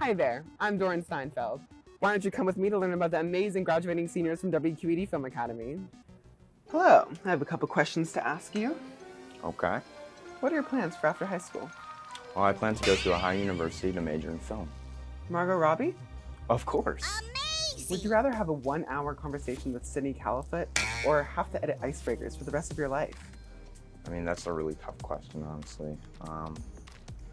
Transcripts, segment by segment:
Hi there, I'm Doran Steinfeld. Why don't you come with me to learn about the amazing graduating seniors from WQED Film Academy? Hello, I have a couple questions to ask you. Okay. What are your plans for after high school? Well, I plan to go to a high university to major in film. Margot Robbie? Of course. Would you rather have a 1-hour conversation with Sydney Kalafut or have to edit icebreakers for the rest of your life? I mean, that's a really tough question, honestly.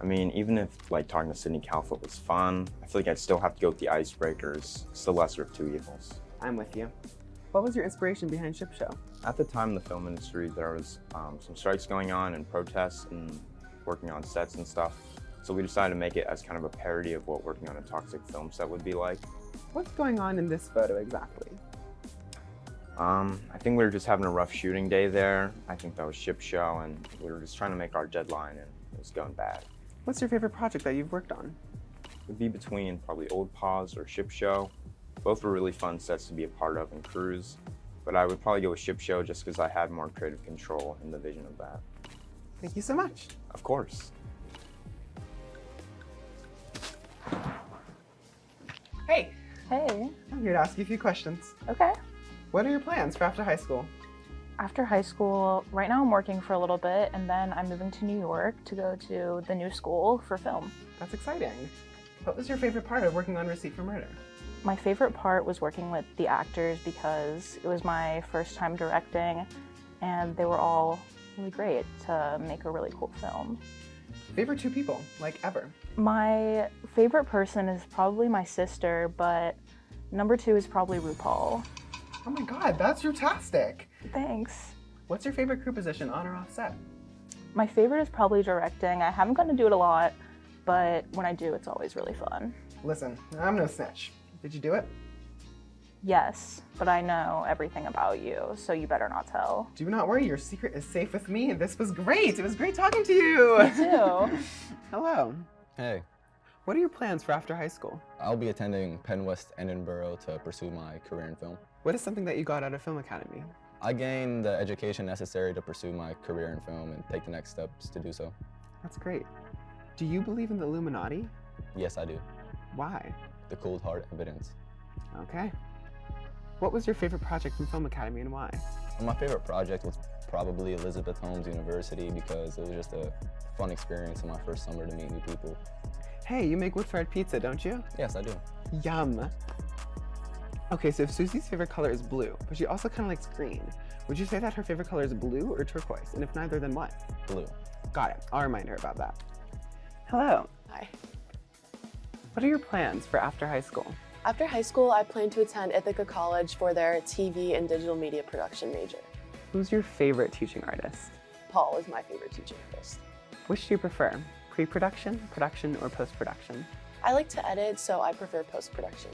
I mean, even if talking to Sydney Kalafut was fun, I feel like I'd still have to go with the icebreakers. It's the lesser of two evils. I'm with you. What was your inspiration behind Ship Show? At the time in the film industry, there was some strikes going on and protests and working on sets and stuff. So we decided to make it as kind of a parody of what working on a toxic film set would be like. What's going on in this photo exactly? I think we were just having a rough shooting day there. I think that was Ship Show, and we were just trying to make our deadline, and it was going bad. What's your favorite project that you've worked on? It would be between probably Old Pause or Ship Show. Both were really fun sets to be a part of and cruise, but I would probably go with Ship Show just because I had more creative control in the vision of that. Thank you so much. Of course. Hey, Hey. I'm here to ask you a few questions. Okay. What are your plans for after high school? After high school, right now I'm working for a little bit, and then I'm moving to New York to go to the new school for film. That's exciting. What was your favorite part of working on Receipt for Murder? My favorite part was working with the actors because it was my first time directing, and they were all really great to make a really cool film. Favorite two people, ever? My favorite person is probably my sister, but number 2 is probably RuPaul. Oh my god, that's fantastic! Thanks. What's your favorite crew position on or off set? My favorite is probably directing. I haven't gotten to do it a lot, but when I do, it's always really fun. Listen, I'm no snitch. Did you do it? Yes, but I know everything about you, so you better not tell. Do not worry, your secret is safe with me. This was great. It was great talking to you. Me too. Hello. Hey, What are your plans for after high school? I'll be attending Penn West Edinburgh to pursue my career in film. What is something that you got out of Film Academy? I gained the education necessary to pursue my career in film and take the next steps to do so. That's great. Do you believe in the Illuminati? Yes, I do. Why? The cold hard evidence. Okay. What was your favorite project from Film Academy and why? My favorite project was probably Elizabeth Holmes University because it was just a fun experience in my first summer to meet new people. Hey, you make wood-fired pizza, don't you? Yes, I do. Yum. Okay, so if Susie's favorite color is blue, but she also kind of likes green, would you say that her favorite color is blue or turquoise? And if neither, then what? Blue. Got it. I'll remind her about that. Hello. Hi. What are your plans for after high school? After high school, I plan to attend Ithaca College for their TV and digital media production major. Who's your favorite teaching artist? Paul is my favorite teaching artist. Which do you prefer? Pre-production, production, or post-production? I like to edit, so I prefer post-production.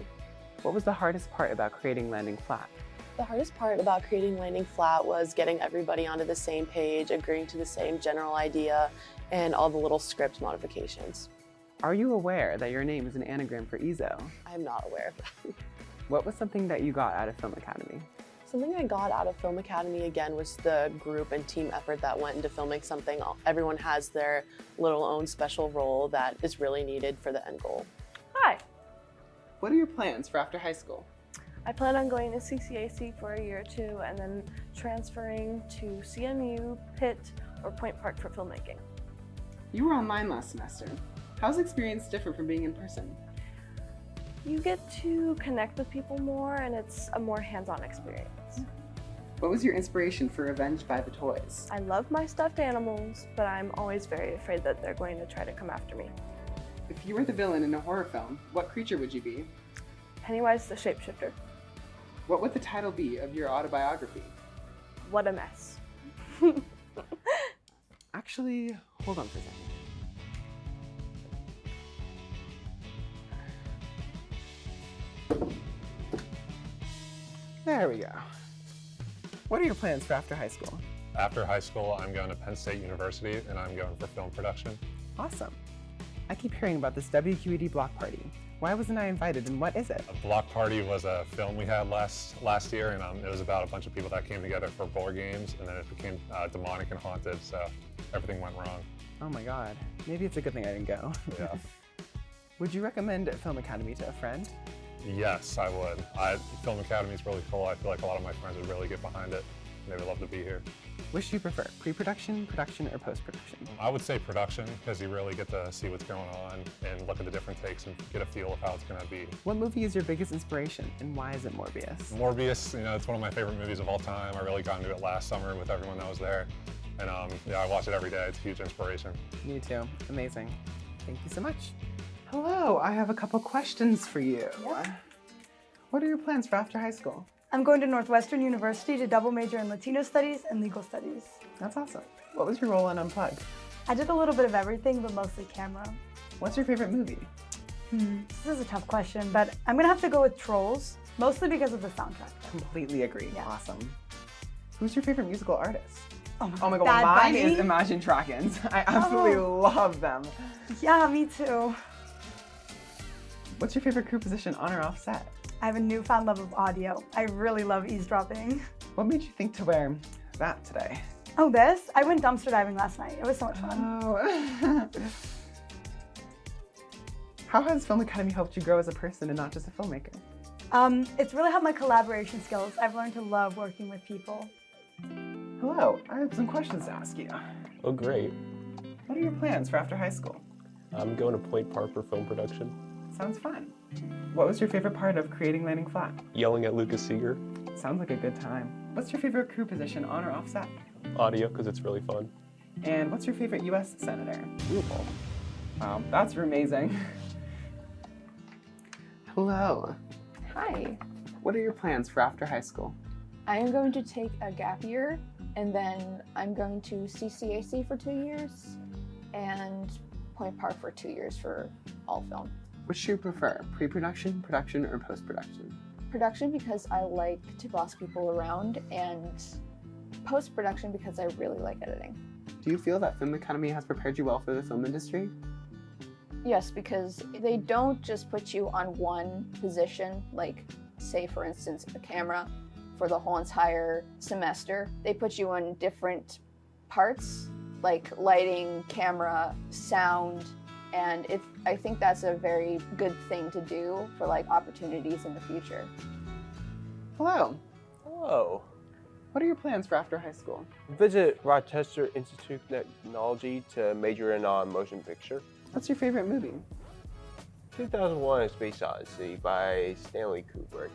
What was the hardest part about creating Landing Flat? The hardest part about creating Landing Flat was getting everybody onto the same page, agreeing to the same general idea, and all the little script modifications. Are you aware that your name is an anagram for EZO? I am not aware of that. What was something that you got out of Film Academy? Something I got out of Film Academy, again, was the group and team effort that went into filming something. Everyone has their little own special role that is really needed for the end goal. Hi, What are your plans for after high school? I plan on going to CCAC for a year or two and then transferring to CMU, Pitt, or Point Park for filmmaking. You were online last semester. How's the experience different from being in person? You get to connect with people more and it's a more hands-on experience. What was your inspiration for Revenge by the Toys? I love my stuffed animals, but I'm always very afraid that they're going to try to come after me. If you were the villain in a horror film, what creature would you be? Pennywise the shapeshifter. What would the title be of your autobiography? What a mess. Actually, hold on for a second. There we go. What are your plans for after high school? After high school, I'm going to Penn State University and I'm going for film production. Awesome. I keep hearing about this WQED block party. Why wasn't I invited and what is it? A block party was a film we had last year, and it was about a bunch of people that came together for board games, and then it became demonic and haunted, so everything went wrong. Oh my god. Maybe it's a good thing I didn't go. Yeah. Would you recommend Film Academy to a friend? Yes, I would. Film Academy is really cool. I feel like a lot of my friends would really get behind it, and they would love to be here. Which do you prefer, pre-production, production, or post-production? I would say production, because you really get to see what's going on and look at the different takes and get a feel of how it's going to be. What movie is your biggest inspiration, and why is it Morbius? Morbius, it's one of my favorite movies of all time. I really got into it last summer with everyone that was there. And yeah, I watch it every day. It's a huge inspiration. Me too. Amazing. Thank you so much. Hello, I have a couple questions for you. Yeah. What are your plans for after high school? I'm going to Northwestern University to double major in Latino studies and legal studies. That's awesome. What was your role on Unplugged? I did a little bit of everything, but mostly camera. What's your favorite movie? This is a tough question, but I'm gonna have to go with Trolls, mostly because of the soundtrack. Completely agree. Yeah. Awesome. Who's your favorite musical artist? Oh my god, Bad mine Bunny. is Imagine Dragons. I absolutely love them. Yeah, me too. What's your favorite crew position on or off set? I have a newfound love of audio. I really love eavesdropping. What made you think to wear that today? Oh, this? I went dumpster diving last night. It was so much fun. Oh. How has Film Academy helped you grow as a person and not just a filmmaker? It's really helped my collaboration skills. I've learned to love working with people. Hello, I have some questions to ask you. Oh, great. What are your plans for after high school? I'm going to Point Park for film production. Sounds fun. What was your favorite part of creating Landing Flat? Yelling at Lucas Seeger. Sounds like a good time. What's your favorite crew position on or off set? Audio, because it's really fun. And what's your favorite U.S. senator? Louisville. Wow, that's amazing. Hello. Hi. What are your plans for after high school? I am going to take a gap year, and then I'm going to CCAC for 2 years, and Point Park for 2 years for all film. Which do you prefer, pre-production, production, or post-production? Production because I like to boss people around, and post-production because I really like editing. Do you feel that Film Academy has prepared you well for the film industry? Yes, because they don't just put you on one position, like say for instance a camera, for the whole entire semester. They put you on different parts, like lighting, camera, sound, and I think that's a very good thing to do for like opportunities in the future. Hello. Hello. What are your plans for after high school? Visit Rochester Institute of Technology to major in motion picture. What's your favorite movie? 2001: A Space Odyssey by Stanley Kubrick.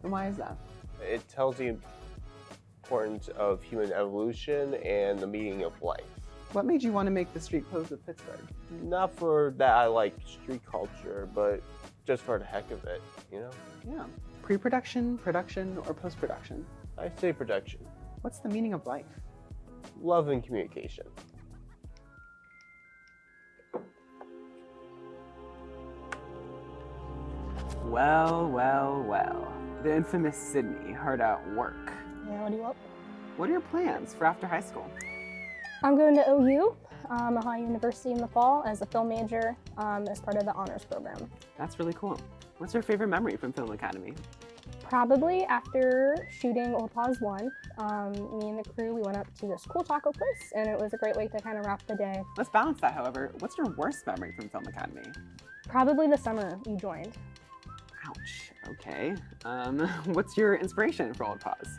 And why is that? It tells the importance of human evolution and the meaning of life. What made you want to make the street clothes of Pittsburgh? Not for that I like street culture, but just for the heck of it, you know? Yeah. Pre-production, production, or post-production? I'd say production. What's the meaning of life? Love and communication. Well, well, well. The infamous Sydney, hard at work. Yeah, what do you want? What are your plans for after high school? I'm going to OU, Ohio University in the fall as a film major as part of the honors program. That's really cool. What's your favorite memory from Film Academy? Probably after shooting Old Pause 1, me and the crew, we went up to this cool taco place, and it was a great way to kind of wrap the day. Let's balance that, however. What's your worst memory from Film Academy? Probably the summer you joined. Ouch. Okay. What's your inspiration for Old Pause?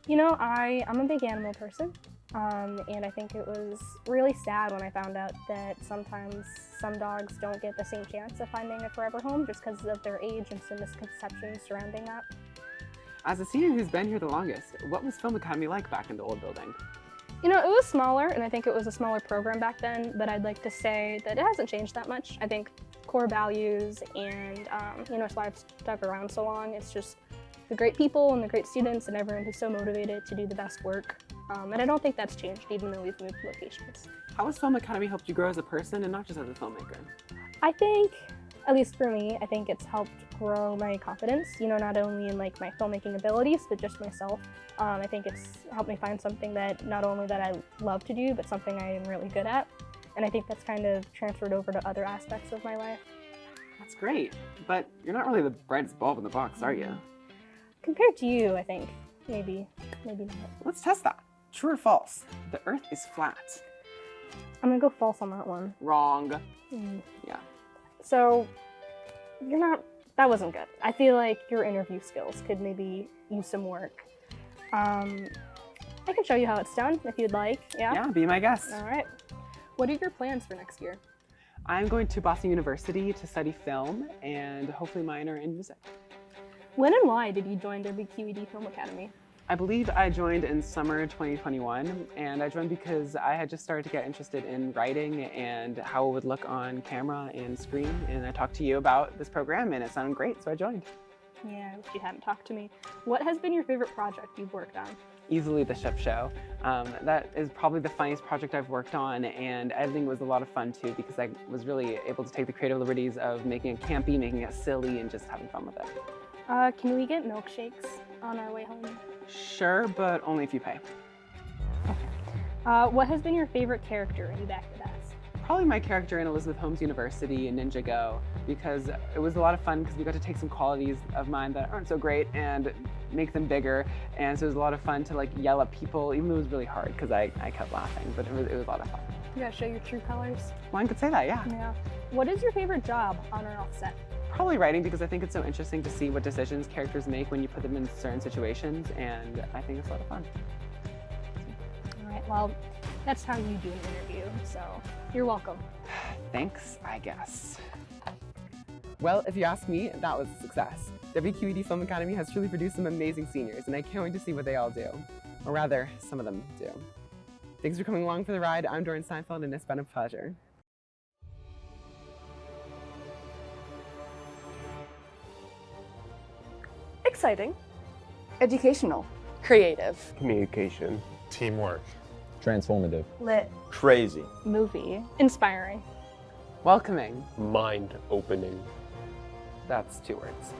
You know, I'm a big animal person, and I think it was really sad when I found out that sometimes some dogs don't get the same chance of finding a forever home just because of their age and some misconceptions surrounding that. As a senior who's been here the longest, what was Film Academy like back in the old building? You know, it was smaller, and I think it was a smaller program back then, but I'd like to say that it hasn't changed that much. I think core values and, you know, it's why I've stuck around so long. It's just the great people and the great students and everyone who's so motivated to do the best work. And I don't think that's changed, even though we've moved locations. How has Film Academy helped you grow as a person and not just as a filmmaker? I think, at least for me, I think it's helped grow my confidence, you know, not only in like my filmmaking abilities, but just myself. I think it's helped me find something that not only that I love to do, but something I am really good at. And I think that's kind of transferred over to other aspects of my life. That's great, but you're not really the brightest bulb in the box, are you? Compared to you, I think, maybe not. Let's test that. True or false? The Earth is flat. I'm gonna go false on that one. Wrong. Mm. Yeah. So, that wasn't good. I feel like your interview skills could maybe use some work. I can show you how it's done if you'd like. Yeah? Yeah, be my guest. All right. What are your plans for next year? I'm going to Boston University to study film and hopefully minor in music. When and why did you join WQED Film Academy? I believe I joined in summer 2021, and I joined because I had just started to get interested in writing and how it would look on camera and screen, and I talked to you about this program and it sounded great, so I joined. Yeah, I wish you hadn't talked to me. What has been your favorite project you've worked on? Easily the Chef Show. That is probably the funniest project I've worked on, and editing was a lot of fun too because I was really able to take the creative liberties of making it campy, making it silly, and just having fun with it. Can we get milkshakes on our way home? Sure, but only if you pay. Okay. What has been your favorite character you've acted as? Probably my character in Elizabeth Holmes University and Ninja Go, because it was a lot of fun because we got to take some qualities of mine that aren't so great and make them bigger, and so it was a lot of fun to like yell at people, even though it was really hard because I kept laughing, but it was a lot of fun. You gotta show your true colors. One could say that, yeah. Yeah. What is your favorite job on or off set? Probably writing, because I think it's so interesting to see what decisions characters make when you put them in certain situations, and I think it's a lot of fun. All right, well, that's how you do an interview, so you're welcome. Thanks, I guess. Well, if you ask me, that was a success. WQED Film Academy has truly produced some amazing seniors, and I can't wait to see what they all do. Or rather, some of them do. Thanks for coming along for the ride. I'm Doran Steinfeld, and it's been a pleasure. Exciting. Educational. Creative. Communication. Teamwork. Transformative. Lit. Crazy. Movie. Inspiring. Welcoming. Mind opening. That's 2 words.